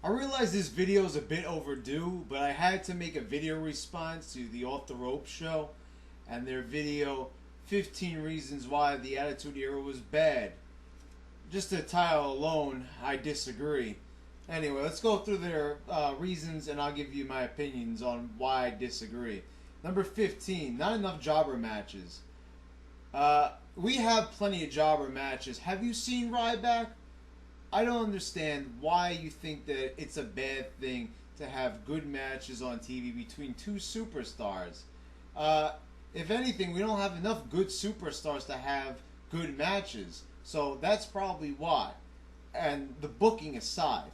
I realize this video is a bit overdue, but I had to make a video response to the Off the Rope show and their video 15 Reasons Why the Attitude Era Was Bad. Just the title alone, I disagree. Anyway, let's go through their reasons and I'll give you my opinions on why I disagree. Number 15, not enough jobber matches. We have plenty of jobber matches. Have you seen Ryback? I don't understand why you think that it's a bad thing to have good matches on TV between two superstars. If anything, we don't have enough good superstars to have good matches. So that's probably why. And the booking aside.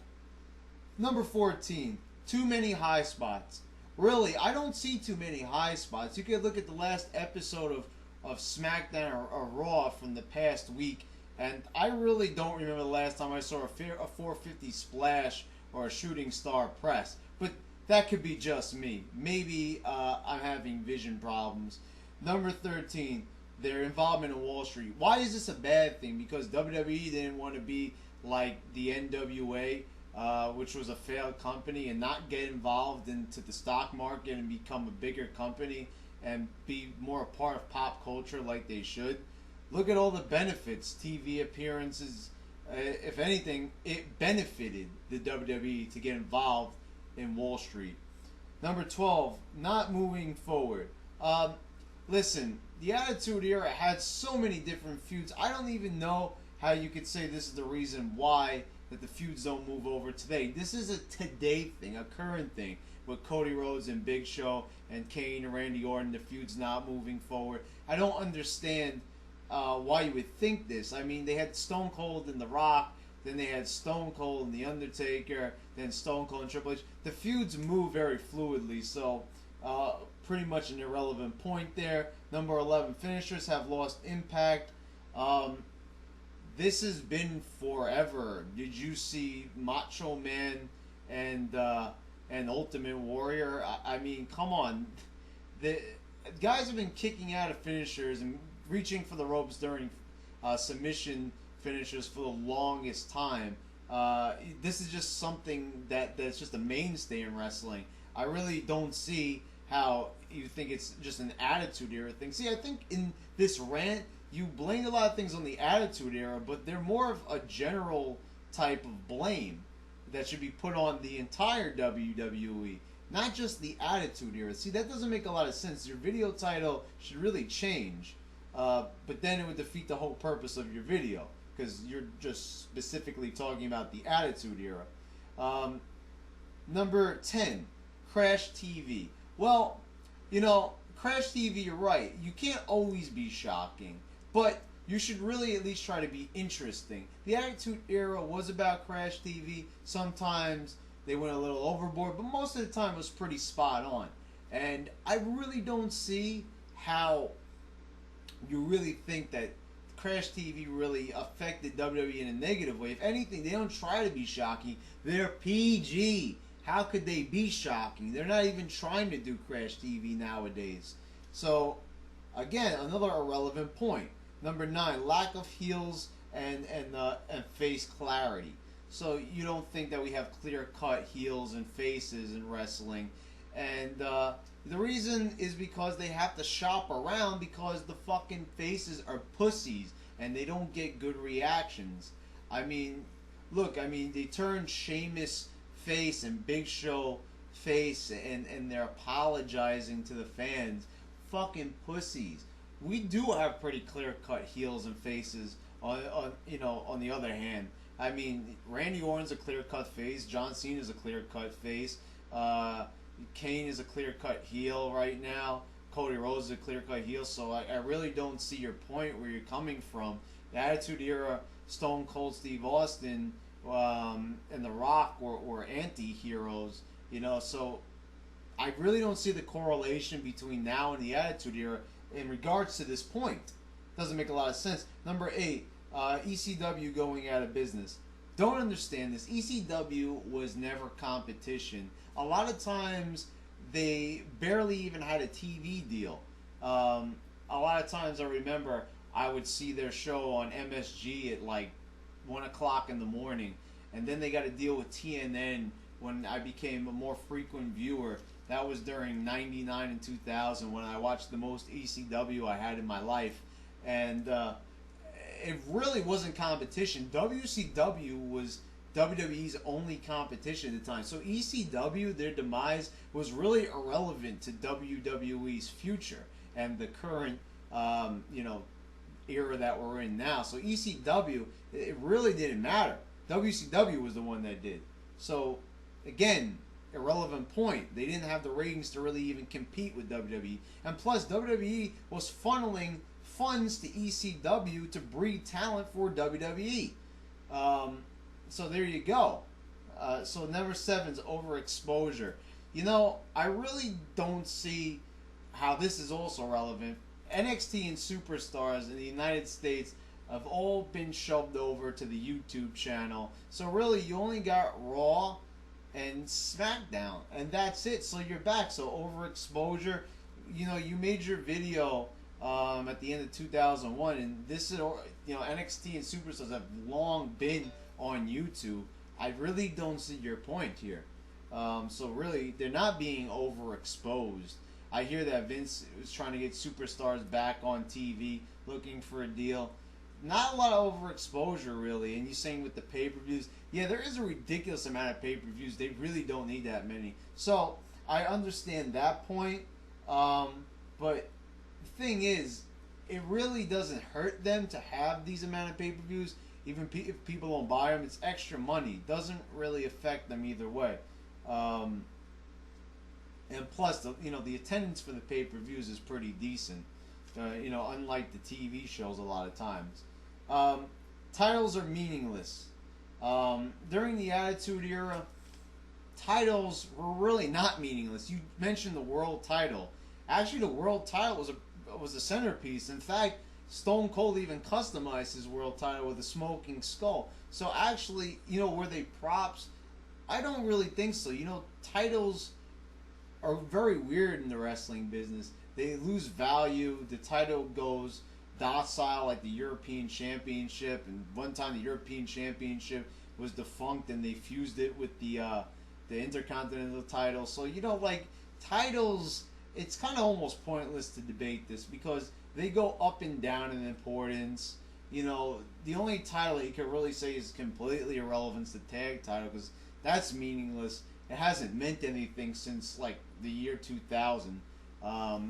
Number 14, too many high spots. Really, I don't see too many high spots. You could look at the last episode of SmackDown or Raw from the past week, and I really don't remember the last time I saw a 450 splash or a shooting star press. But that could be just me. Maybe I'm having vision problems. Number 13, their involvement in Wall Street. Why is this a bad thing? Because WWE didn't want to be like the NWA, which was a failed company, and not get involved into the stock market and become a bigger company and be more a part of pop culture like they should. Look at all the benefits, TV appearances. If anything, it benefited the WWE to get involved in Wall Street. Number 12, not moving forward. Listen, the Attitude Era had so many different feuds. I don't even know how you could say this is the reason why that the feuds don't move over today. This is a today thing, a current thing, with Cody Rhodes and Big Show and Kane and Randy Orton, the feud's not moving forward. I don't understand why you would think this. I mean, they had Stone Cold and The Rock, then they had Stone Cold and The Undertaker, then Stone Cold and Triple H. The feuds move very fluidly, so pretty much an irrelevant point there. Number 11, finishers have lost impact. This has been forever. Did you see Macho Man and Ultimate Warrior? I mean, come on. The guys have been kicking out of finishers and reaching for the ropes during submission finishers for the longest time. This is just something that's just a mainstay in wrestling. I really don't see how you think it's just an Attitude Era thing. See, I think in this rant, you blame a lot of things on the Attitude Era, but they're more of a general type of blame that should be put on the entire WWE, not just the Attitude Era. See, that doesn't make a lot of sense. Your video title should really change, but then it would defeat the whole purpose of your video, because you're just specifically talking about the Attitude Era. Number 10, Crash TV. Well, you know, Crash TV, you're right. You can't always be shocking, but you should really at least try to be interesting. The Attitude Era was about Crash TV. Sometimes they went a little overboard, but most of the time it was pretty spot on. And I really don't see how you really think that Crash TV really affected WWE in a negative way. If anything, they don't try to be shocking. They're PG. How could they be shocking? They're not even trying to do Crash TV nowadays. So, again, another irrelevant point. Number 9, lack of heels and face clarity. So you don't think that we have clear-cut heels and faces in wrestling. And the reason is because they have to shop around because the fucking faces are pussies and they don't get good reactions. I mean, look, they turned Sheamus face and Big Show face and they're apologizing to the fans. Fucking pussies. We do have pretty clear-cut heels and faces on the other hand. I mean, Randy Orton's a clear-cut face, John Cena's a clear-cut face, Kane is a clear-cut heel right now, Cody Rhodes is a clear-cut heel, so I really don't see your point where you're coming from. The Attitude Era, Stone Cold Steve Austin and The Rock were anti-heroes, so I really don't see the correlation between now and the Attitude Era in regards to this point. Doesn't make a lot of sense. Number 8, ECW going out of business. Don't understand this. ECW was never competition. A lot of times they barely even had a TV deal. A lot of times I remember I would see their show on MSG at like 1 o'clock in the morning, and then they got to deal with TNN when I became a more frequent viewer. That was during '99 and 2000 when I watched the most ECW I had in my life, and it really wasn't competition. WCW was WWE's only competition at the time. So ECW, their demise, was really irrelevant to WWE's future and the current, era that we're in now. So ECW, it really didn't matter. WCW was the one that did. So, again, irrelevant point. They didn't have the ratings to really even compete with WWE. And plus, WWE was funneling funds to ECW to breed talent for WWE. So there you go. So number 7's overexposure. I really don't see how this is also relevant. NXT and Superstars in the United States have all been shoved over to the YouTube channel. So really, you only got Raw and SmackDown, and that's it. So you're back. So overexposure. You made your video at the end of 2001, and this is NXT and Superstars have long been on YouTube. I really don't see your point here. So really, they're not being overexposed. I hear that Vince was trying to get Superstars back on TV, looking for a deal. Not a lot of overexposure, really. And you're saying with the pay-per-views, yeah, there is a ridiculous amount of pay-per-views. They really don't need that many. So I understand that point. But the thing is, it really doesn't hurt them to have these amount of pay-per-views. Even if people don't buy them, it's extra money. It doesn't really affect them either way. And plus, the attendance for the pay-per-views is pretty decent. Unlike the TV shows a lot of times. Titles are meaningless. During the Attitude Era, titles were really not meaningless. You mentioned the world title. Actually, the world title was a centerpiece. In fact, Stone Cold even customized his world title with a smoking skull. So actually, were they props? I don't really think so. Titles are very weird in the wrestling business. They lose value. The title goes docile like the European Championship, and one time the European Championship was defunct and they fused it with the Intercontinental title. So titles, it's kind of almost pointless to debate this because they go up and down in importance. The only title that you can really say is completely irrelevant is the tag title because that's meaningless. It hasn't meant anything since the year 2000,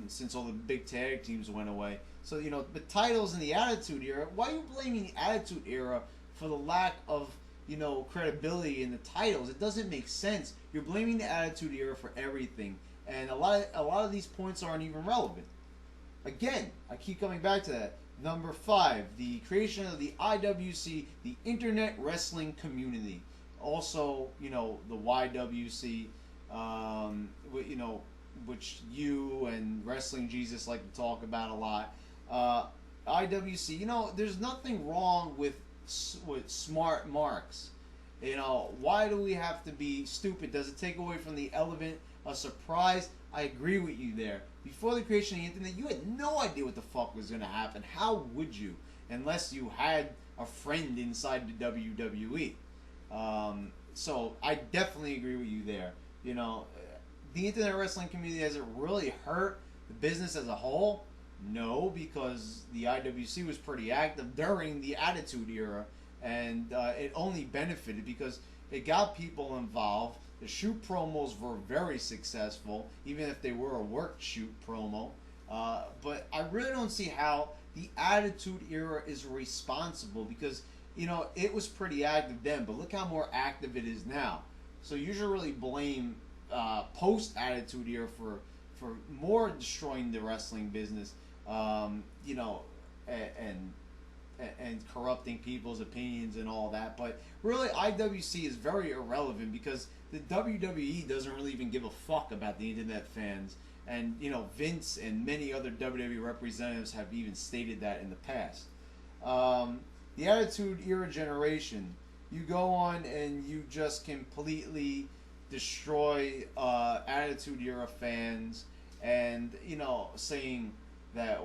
since all the big tag teams went away. So the titles in the Attitude Era. Why are you blaming the Attitude Era for the lack of credibility in the titles? It doesn't make sense. You're blaming the Attitude Era for everything, and a lot of these points aren't even relevant. Again, I keep coming back to that. Number 5, the creation of the IWC, the Internet Wrestling Community. Also, the YWC, which you and Wrestling Jesus like to talk about a lot. IWC, there's nothing wrong with smart marks. Why do we have to be stupid? Does it take away from the element of surprise? I agree with you there. Before the creation of the internet, you had no idea what the fuck was going to happen. How would you? Unless you had a friend inside the WWE. So I definitely agree with you there. The internet wrestling community, has it really hurt the business as a whole? No, because the IWC was pretty active during the Attitude Era, and it only benefited because it got people involved. The shoot promos were very successful, even if they were a work shoot promo. But I really don't see how the Attitude Era is responsible because, it was pretty active then, but look how more active it is now. So you should really blame post-Attitude Era for more destroying the wrestling business, and corrupting people's opinions and all that. But really, IWC is very irrelevant because the WWE doesn't really even give a fuck about the internet fans. And, Vince and many other WWE representatives have even stated that in the past. The Attitude Era generation, you go on and you just completely destroy Attitude Era fans and, saying that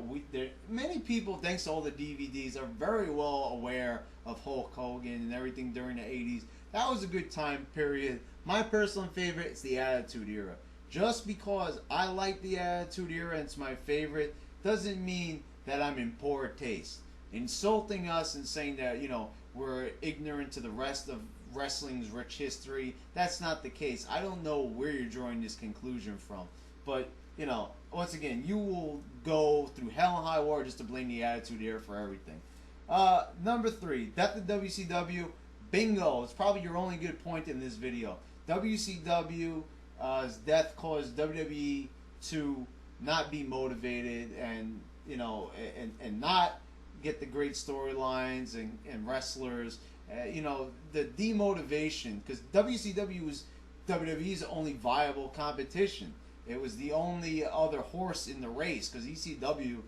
many people, thanks to all the DVDs, are very well aware of Hulk Hogan and everything during the 80s. that was a good time period. My personal favorite is the Attitude Era. Just because I like the Attitude Era and it's my favorite doesn't mean that I'm in poor taste. Insulting us and saying that, we're ignorant to the rest of wrestling's rich history, that's not the case. I don't know where you're drawing this conclusion from. But, once again, you will go through hell and high water just to blame the Attitude Era for everything. Number 3, Death of WCW. Bingo. It's probably your only good point in this video. WCW's death caused WWE to not be motivated and not get the great storylines and wrestlers. The demotivation, because WCW was WWE's only viable competition. It was the only other horse in the race, because ECW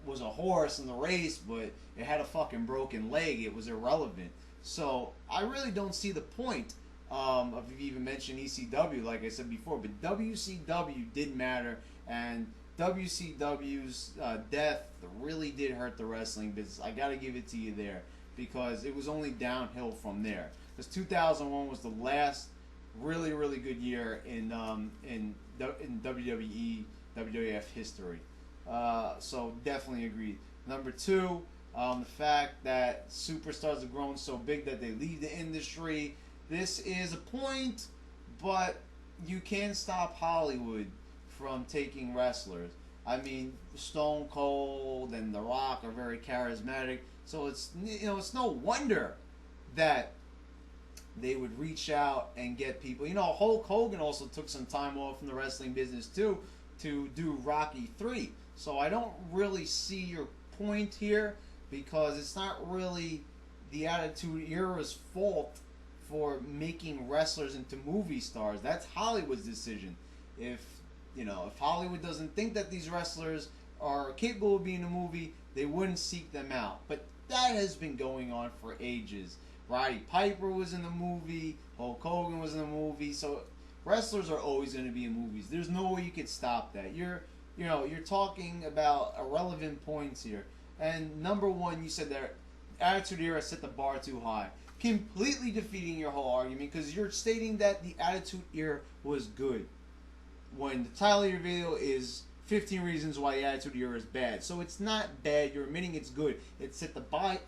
was a horse in the race, but it had a fucking broken leg. It was irrelevant. So I really don't see the point of even mentioning ECW, like I said before. But WCW did matter, and WCW's death really did hurt the wrestling business. I got to give it to you there, because it was only downhill from there. Because 2001 was the last really, really good year in WWE, WWF history. So definitely agreed. Number 2, the fact that superstars have grown so big that they leave the industry. This is a point, but you can't stop Hollywood from taking wrestlers. I mean, Stone Cold and The Rock are very charismatic, so it's no wonder that they would reach out and get people. Hulk Hogan also took some time off from the wrestling business too to do Rocky 3. So I don't really see your point here, because it's not really the Attitude Era's fault for making wrestlers into movie stars. That's Hollywood's decision. If Hollywood doesn't think that these wrestlers are capable of being a movie, they wouldn't seek them out. But that has been going on for ages. Roddy Piper was in the movie, Hulk Hogan was in the movie, so wrestlers are always going to be in movies. There's no way you could stop that. You're talking about irrelevant points here. And number 1, you said that Attitude Era set the bar too high, completely defeating your whole argument, because you're stating that the Attitude Era was good, when the title of your video is 15 reasons why the Attitude Era is bad. So it's not bad. You're admitting it's good. It set the bar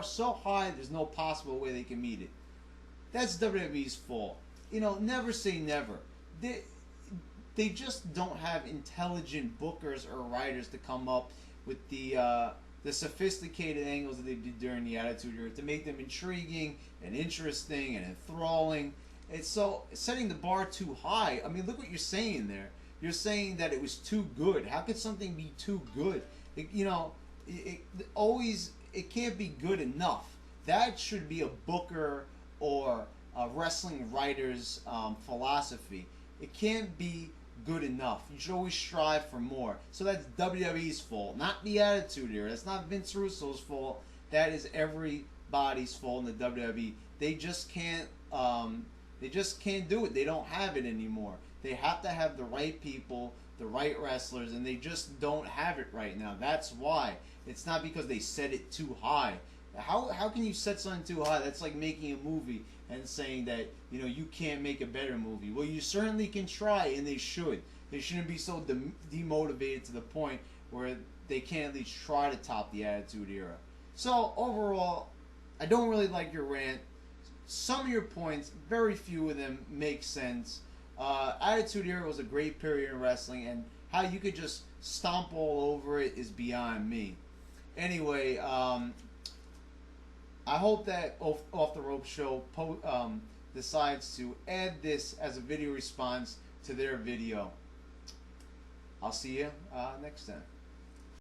so high there's no possible way they can meet it. That's WWE's fault. Never say never. They just don't have intelligent bookers or writers to come up with the sophisticated angles that they did during the Attitude Era to make them intriguing and interesting and enthralling. It's so setting the bar too high. I mean, look what you're saying there. You're saying that it was too good. How could something be too good? It can't be good enough. That should be a booker or a wrestling writer's philosophy. It can't be good enough. You should always strive for more. So that's WWE's fault, not the Attitude Era. That's not Vince Russo's fault. That is everybody's fault in the WWE. They just can't do it. They don't have it anymore. They have to have the right people, the right wrestlers, and they just don't have it right now. That's why. It's not because they set it too high. How can you set something too high? That's like making a movie and saying that you can't make a better movie. Well, you certainly can try, and they should. They shouldn't be so demotivated to the point where they can't at least try to top the Attitude Era. So overall, I don't really like your rant. Some of your points, very few of them, make sense. Attitude Era was a great period in wrestling, and how you could just stomp all over it is beyond me. Anyway, I hope that Off the Rope Show decides to add this as a video response to their video. I'll see you next time.